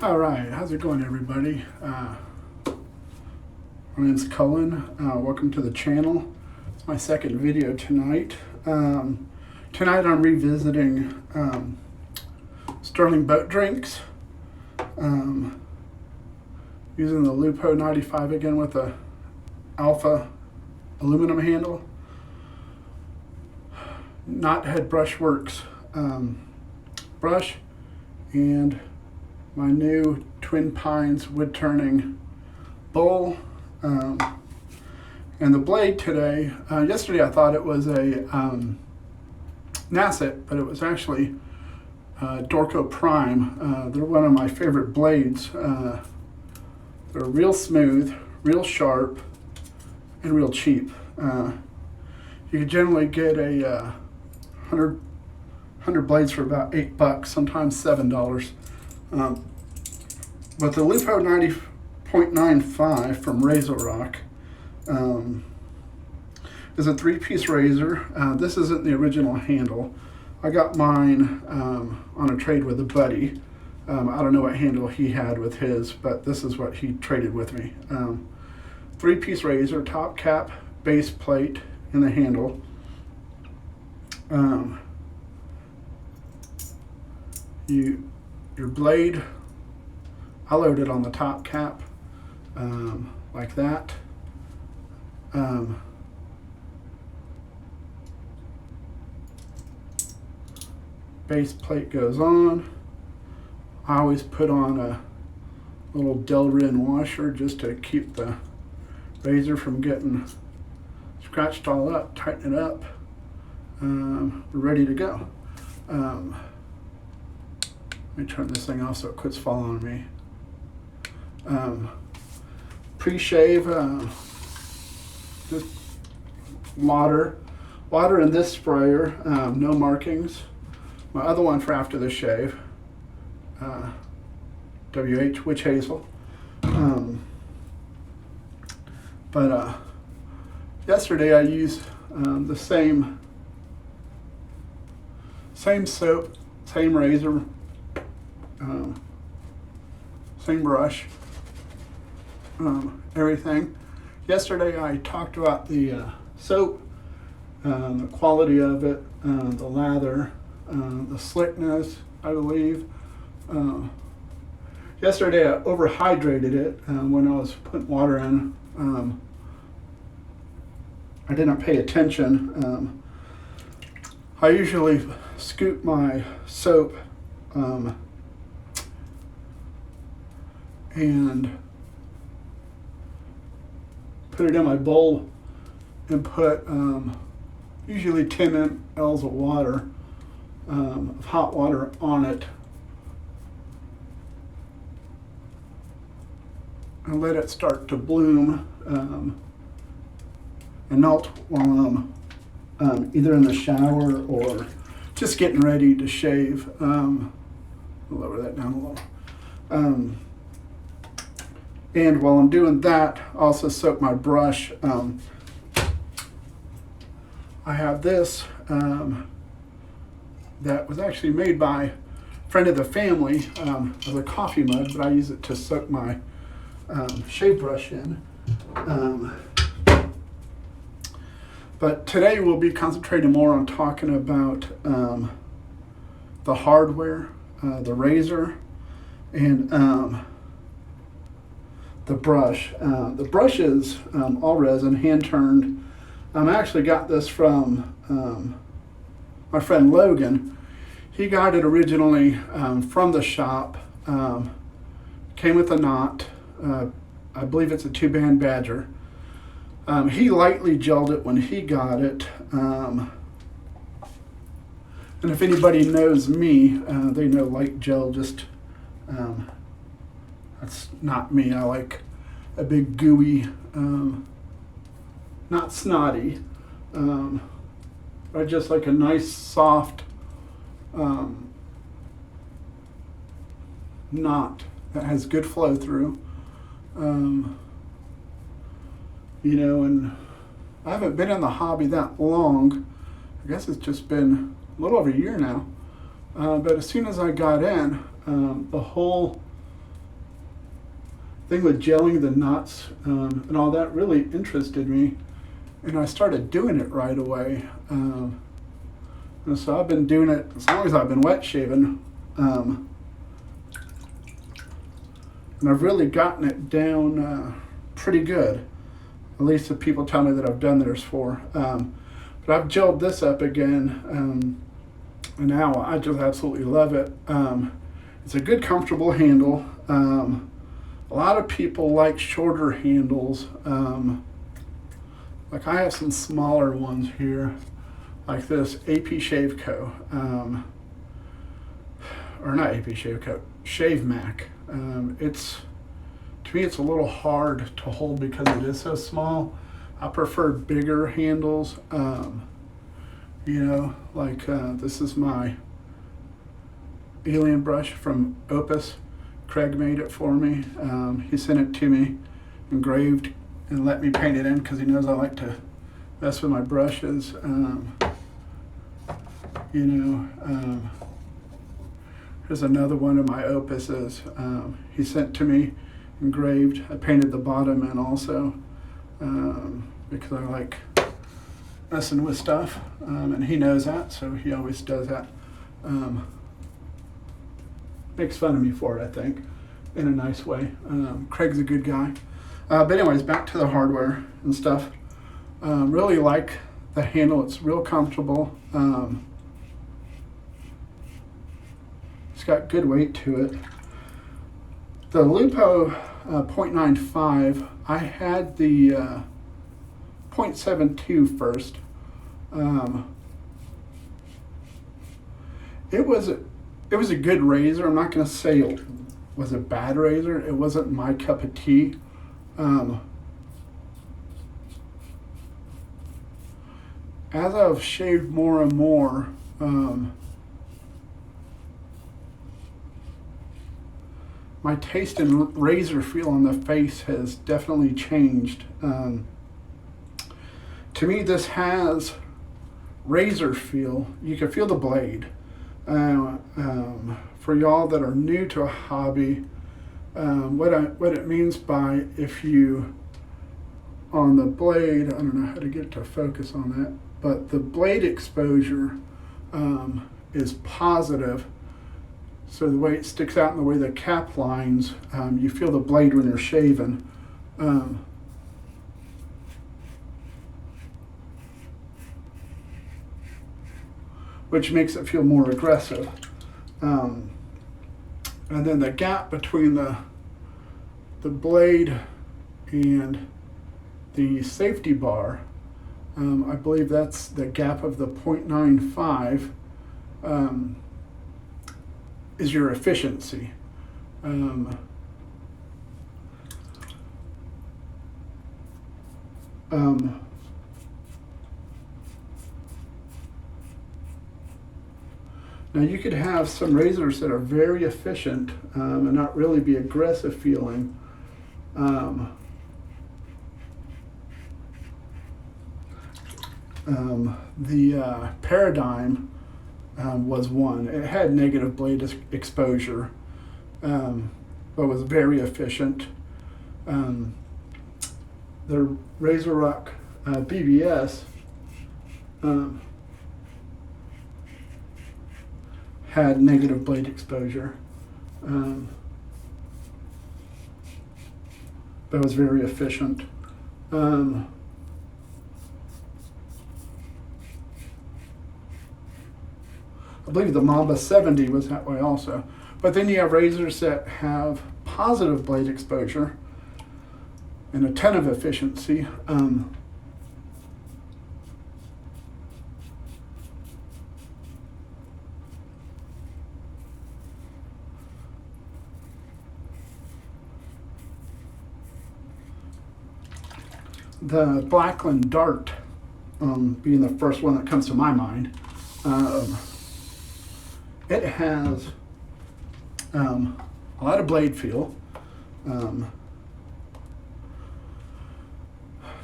All right, how's it going, everybody? My name's Cullen. Welcome to the channel. It's my second video tonight. Tonight I'm revisiting Stirling boat drinks, using the Lupo.95 again with a alpha aluminum handle. Knothead brush works brush, and my new Twin Pines Woodturning bowl. And the blade today, yesterday I thought it was a Nasset, but it was actually Dorco Prime. They're one of my favorite blades. They're real smooth, real sharp, and real cheap. You can generally get a 100 blades for about $8, sometimes $7. But the Lupo 90.95 from Razor Rock is a 3-piece razor. This isn't the original handle. I got mine on a trade with a buddy. I don't know what handle he had with his, but this is what he traded with me. 3-piece razor, top cap, base plate, and the handle. Your blade, I load it on the top cap, like that. Base plate goes on. I always put on a little Delrin washer just to keep the razor from getting scratched all up, tighten it up. We're ready to go. Let me turn this thing off so it quits falling on me. Pre-shave, just water in this sprayer, no markings. My other one for after the shave, WH Witch Hazel. But yesterday I used the same soap, same razor, same brush, everything. Yesterday I talked about the soap, the quality of it, the lather, the slickness, I believe. Yesterday I overhydrated it when I was putting water in. I didn't pay attention. I usually scoop my soap and put it in my bowl and put usually 10 mLs of water, of hot water on it, and let it start to bloom and melt while I'm either in the shower or just getting ready to shave. I'll lower that down a little. And while I'm doing that, I also soak my brush. I have this that was actually made by a friend of the family as a coffee mug, but I use it to soak my shave brush in. But today we'll be concentrating more on talking about the hardware, the razor, and the brush. The brush is all resin, hand turned. I actually got this from my friend Logan. He got it originally from the shop. Came with a knot. I believe it's a 2-band Badger. He lightly gelled it when he got it. And if anybody knows me, they know light gel just, that's not me. I like a big gooey, not snotty, but just like a nice soft knot that has good flow through. And I haven't been in the hobby that long. I guess it's just been a little over a year now. But as soon as I got in, the whole thing with gelling the knots and all that really interested me, and I started doing it right away. And so I've been doing it as long as I've been wet shaving, and I've really gotten it down pretty good. At least the people tell me that I've done theirs for. But I've gelled this up again, and now I just absolutely love it. It's a good, comfortable handle. A lot of people like shorter handles. Like I have some smaller ones here, like this AP Shave Co. Or not AP Shave Co. Shave Mac. It's, to me, it's a little hard to hold because it is so small. I prefer bigger handles. You know, like this is my alien brush from Opus. Craig made it for me. He sent it to me engraved and let me paint it in because he knows I like to mess with my brushes. You know, here's another one of my Opuses. He sent to me engraved. I painted the bottom in also because I like messing with stuff, and he knows that, so he always does that. Makes fun of me for it, I think, in a nice way. Craig's a good guy. But anyways, back to the hardware and stuff. Really like the handle. It's real comfortable. It's got good weight to it. The Lupo 0.95, I had the 0.72 first. It was a good razor. I'm not going to say it was a bad razor. It wasn't my cup of tea. As I've shaved more and more, my taste in razor feel on the face has definitely changed. To me, this has razor feel. You can feel the blade. For y'all that are new to a hobby, what it means by if you, on the blade, I don't know how to get to focus on that, but the blade exposure is positive. So the way it sticks out and the way the cap lines, you feel the blade when you're shaving. Which makes it feel more aggressive. And then the gap between the blade and the safety bar, I believe that's the gap of the 0.95, is your efficiency. Now you could have some razors that are very efficient and not really be aggressive feeling. The Paradigm was one. It had negative blade exposure, but was very efficient. The Razor Rock BBS had negative blade exposure, but was very efficient. I believe the Mamba 70 was that way also. But then you have razors that have positive blade exposure and a ton of efficiency. The Blackland Dart being the first one that comes to my mind. It has a lot of blade feel.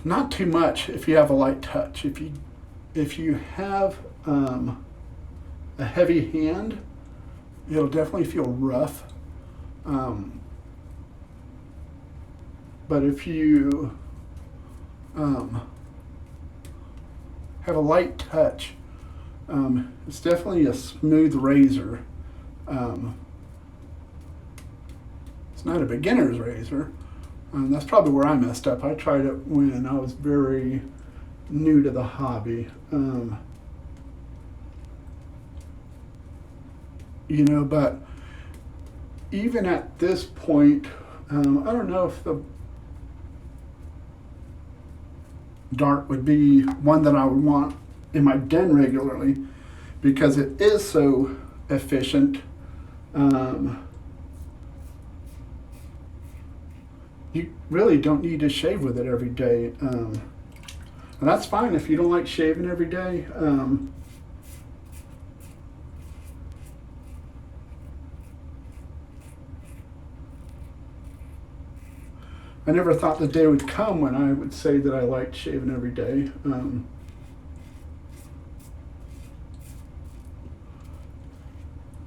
Not too much if you have a light touch. If you have a heavy hand, it'll definitely feel rough. but if you have a light touch, it's definitely a smooth razor. It's not a beginner's razor. That's probably where I messed up. I tried it when I was very new to the hobby. But even at this point, I don't know if the dart would be one that I would want in my den regularly, because it is so efficient. You really don't need to shave with it every day. And that's fine if you don't like shaving every day. I never thought the day would come when I would say that I liked shaving every day.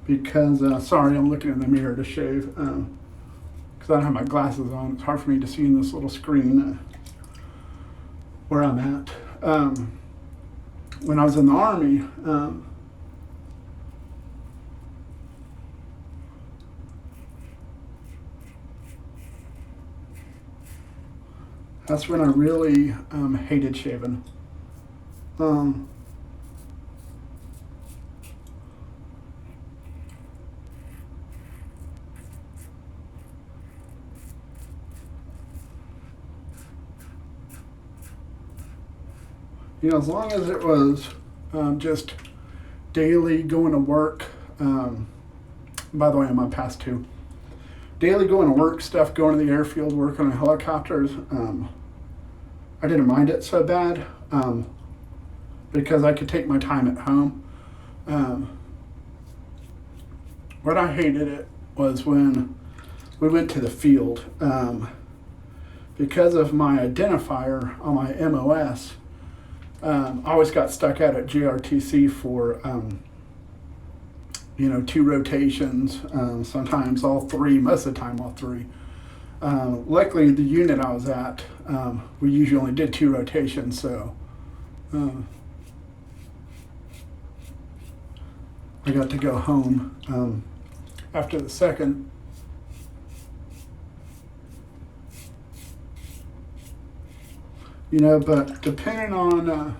Because, sorry, I'm looking in the mirror to shave. Because I don't have my glasses on. It's hard for me to see in this little screen where I'm at. When I was in the Army, that's when I really hated shaving. As long as it was just daily going to work. By the way, I'm on past 2. Daily going to work stuff, going to the airfield, working on helicopters. I didn't mind it so bad because I could take my time at home. What I hated it was when we went to the field. Because of my identifier on my MOS, I always got stuck out at GRTC for 2 rotations, sometimes all 3, most of the time all 3. Luckily, the unit I was at, we usually only did 2 rotations, so I got to go home after the second. But depending on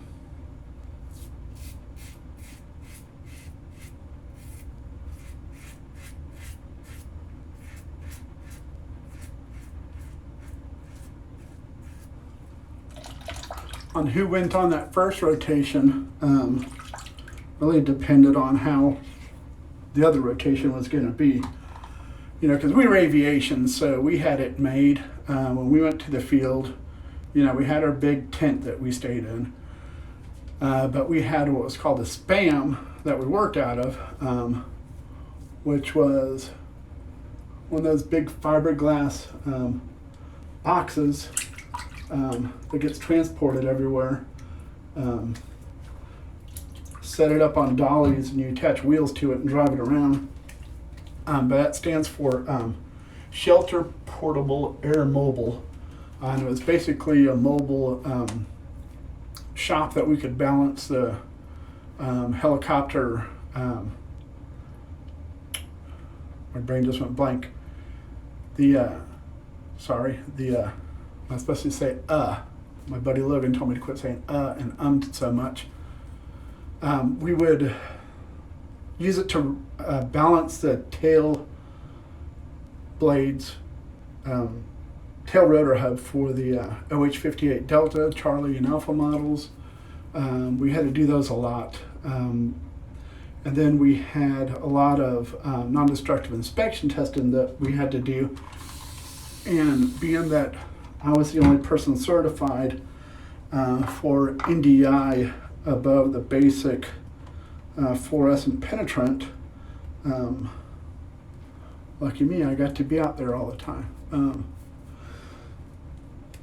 who went on that first rotation, really depended on how the other rotation was going to be. Because we were aviation, so we had it made. When we went to the field, we had our big tent that we stayed in, but we had what was called a spam that we worked out of, which was one of those big fiberglass boxes that gets transported everywhere. Set it up on dollies and you attach wheels to it and drive it around. But that stands for Shelter Portable Air Mobile. And it was basically a mobile shop that we could balance the helicopter. My brain just went blank. I was supposed to say My buddy Logan told me to quit saying and so much. We would use it to balance the tail blades, tail rotor hub for the OH-58 Delta, Charlie, and Alpha models. We had to do those a lot. And then we had a lot of non-destructive inspection testing that we had to do. And being that I was the only person certified for NDI above the basic fluorescent penetrant, lucky me, I got to be out there all the time.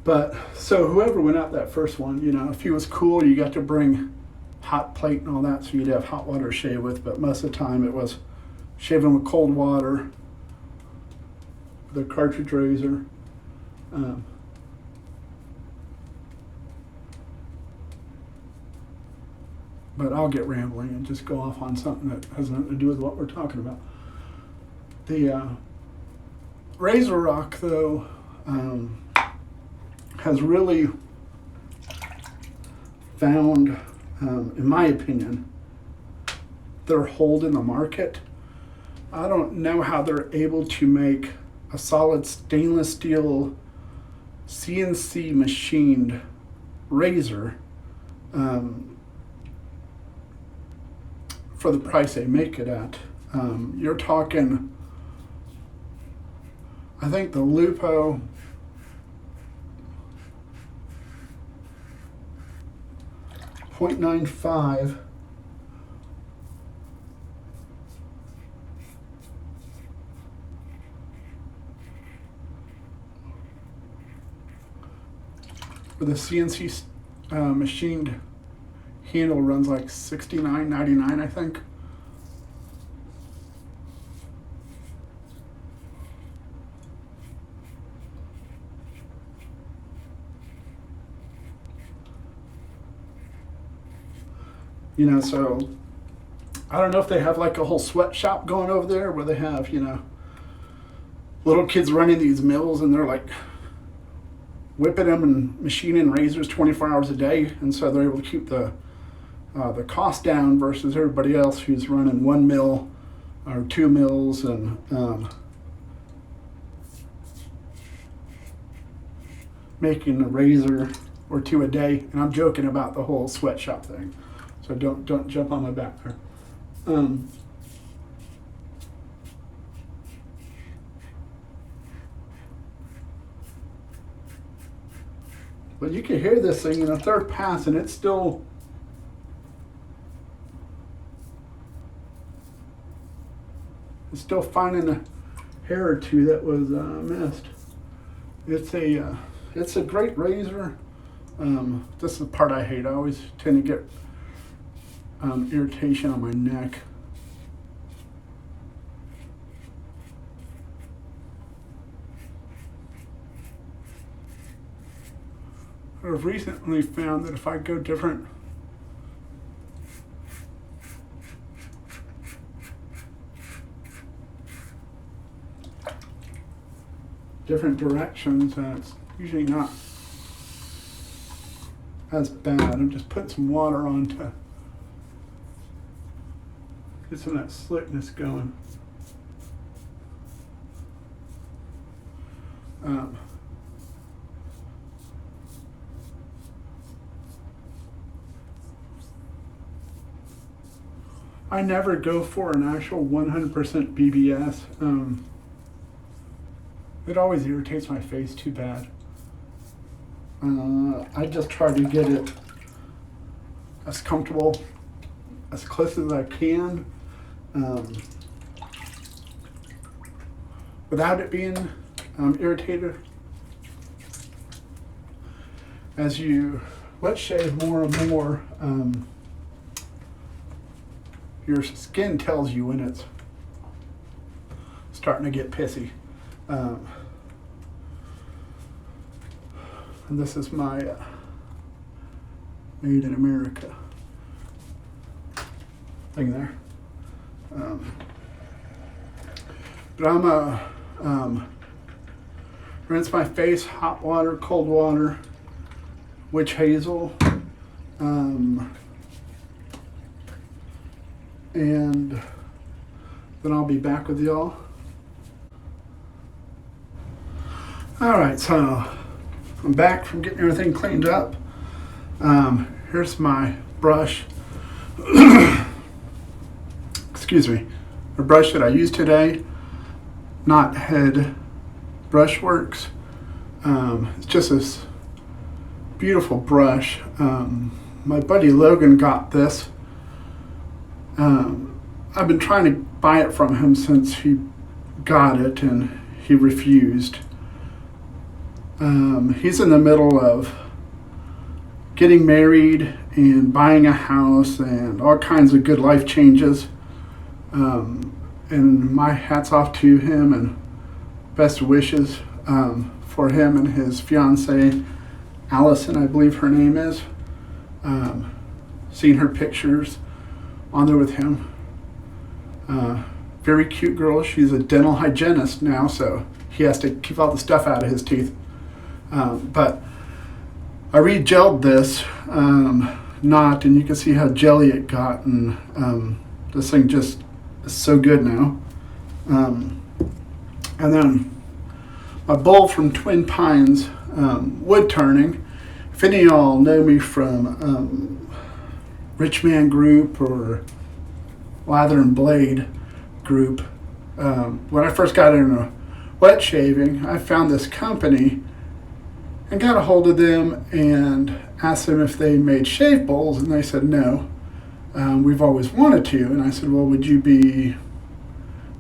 But so whoever went out that first one, you know, if he was cool, you got to bring hot plate and all that, so you'd have hot water to shave with, but most of the time it was shaving with cold water, the cartridge razor. but I'll get rambling and just go off on something that has nothing to do with what we're talking about. The Razor Rock, though, has really found, in my opinion, their hold in the market. I don't know how they're able to make a solid stainless steel CNC machined razor for the price they make it at. You're talking, I think the Lupo.95 with a CNC machined handle runs like $69.99, I think. You know, so I don't know if they have like a whole sweatshop going over there where they have, you know, little kids running these mills and they're like whipping them and machining razors 24 hours a day, and so they're able to keep the cost down versus everybody else who's running 1 mill or 2 mills and making a razor or 2 a day. And I'm joking about the whole sweatshop thing, so don't jump on my back there. But you can hear this thing in a third pass, and it's still finding a hair or two that was missed. It's a great razor. This is the part I hate. I always tend to get irritation on my neck. I've recently found that if I go different directions, it's usually not as bad. I'm just putting some water on to get some of that slickness going. I never go for an actual 100% BBS. It always irritates my face too bad. I just try to get it as comfortable, as close as I can, without it being irritated. As you wet shave more and more, your skin tells you when it's starting to get pissy. And this is my Made in America thing there. But I'm rinse my face, hot water, cold water, witch hazel, and then I'll be back with y'all. Alright, so I'm back from getting everything cleaned up. Here's my brush. Excuse me. The brush that I used today, Knothead Brushworks. It's just this beautiful brush. My buddy Logan got this. I've been trying to buy it from him since he got it, and he refused. He's in the middle of getting married and buying a house and all kinds of good life changes. And my hat's off to him and best wishes for him and his fiancee, Allison, I believe her name is. seen her pictures on there with him. Very cute girl. She's a dental hygienist now, so he has to keep all the stuff out of his teeth. But I re-gelled this knot, and you can see how jelly it got, and this thing just is so good now. And then my bowl from Twin Pines, Woodturning. If any of y'all know me from Rich Man Group or Lather and Blade Group, when I first got into wet shaving, I found this company and got a hold of them and asked them if they made shave bowls, and they said no. We've always wanted to. And I said, well, would you be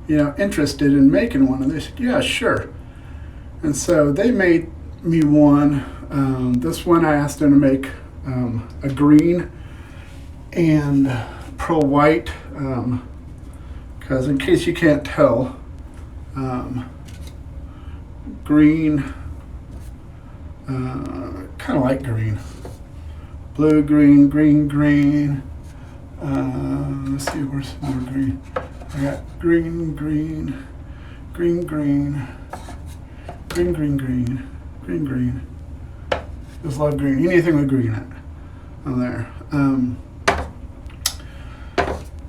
interested in making one? And they said, yeah, sure. And so they made me one. This one I asked them to make a green and pearl white, because in case you can't tell, green, kind of light green, blue, green, green. Let's see, where's some more green? I got green, green. Just love green. Anything with green in it, on there.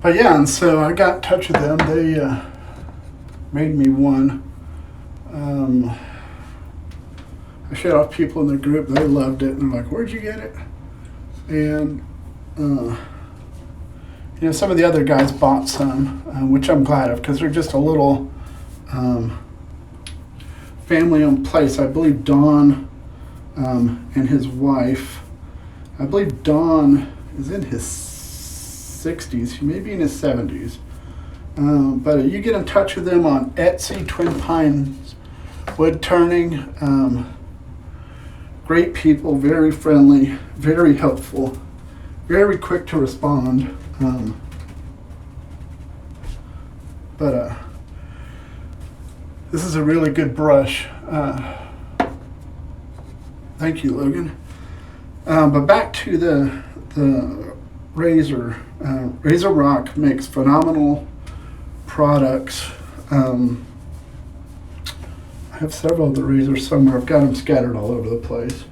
But yeah, and so I got in touch with them. They made me one. I showed off people in the group. They loved it, and they're like, "Where'd you get it?" And some of the other guys bought some, which I'm glad of, because they're just a little family-owned place. I believe Don and his wife. I believe Don is in his 60s. He may be in his 70s. But you get in touch with them on Etsy, Twin Pines Woodturning. Great people, very friendly, very helpful, very quick to respond. But this is a really good brush. Thank you, Logan. But back to the razor. Razor Rock makes phenomenal products. I have several of the razors somewhere. I've got them scattered all over the place.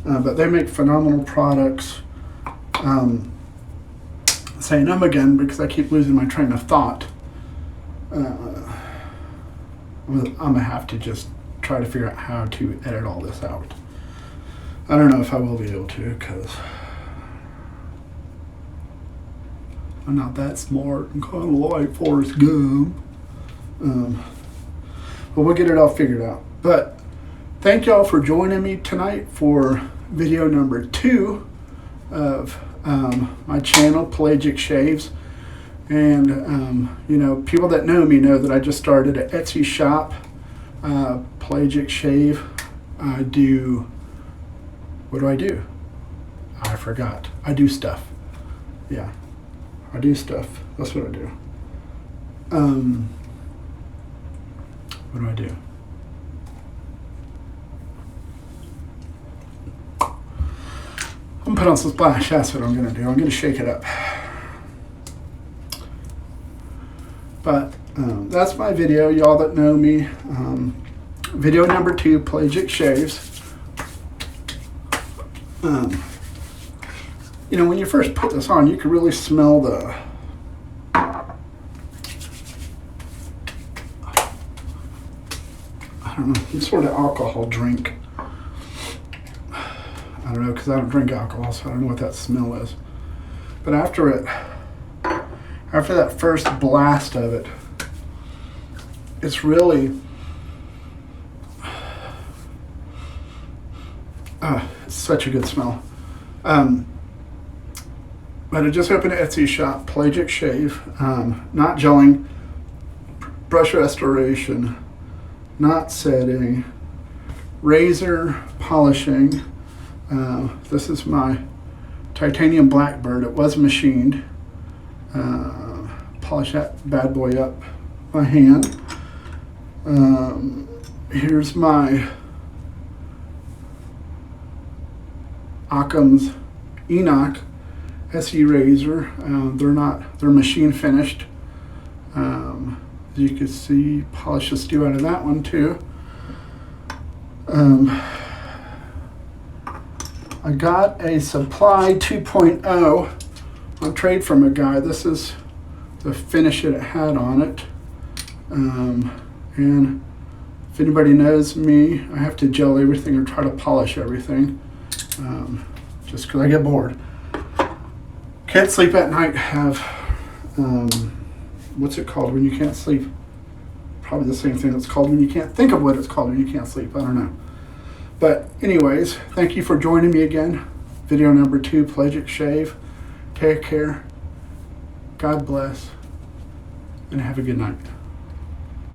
But they make phenomenal products. Saying them again because I keep losing my train of thought. I'm gonna have to just try to figure out how to edit all this out. I don't know if I will be able to, because I'm not that smart and kind of like Forrest Gump. But we'll get it all figured out. But thank y'all for joining me tonight for video number 2 of my channel, Pelagic Shaves. And people that know me know that I just started an Etsy shop, Pelagic Shave. What do I do? I forgot. I do stuff. Yeah, I do stuff. That's what I do. What do I do? I'm gonna put on some splash. That's what I'm gonna do. I'm gonna shake it up. But that's my video, y'all that know me. Video number 2, Pelagic Shaves. When you first put this on, you can really smell the some sort of alcohol drink. I don't know, because I don't drink alcohol, so I don't know what that smell is. But after that first blast of it, it's really, it's such a good smell. But I just opened an Etsy shop, Pelagic Shave, not gelling, brush restoration, knot setting, razor polishing. This is my titanium Blackbird. It was machined. Polish that bad boy up by hand. Here's my Occam's Enoch SE razor. They're machine finished. As you can see, polish the stew out of that one too. I got a Supply 2.0 on trade from a guy. This is the finish that it had on it. And if anybody knows me, I have to gel everything or try to polish everything, just because I get bored. Can't sleep at night. Have what's it called when you can't sleep? Probably the same thing it's called when you can't think of what it's called when you can't sleep. I don't know. But anyways, thank you for joining me again. Video number 2, Pelagic Shave. Take care. God bless. And have a good night.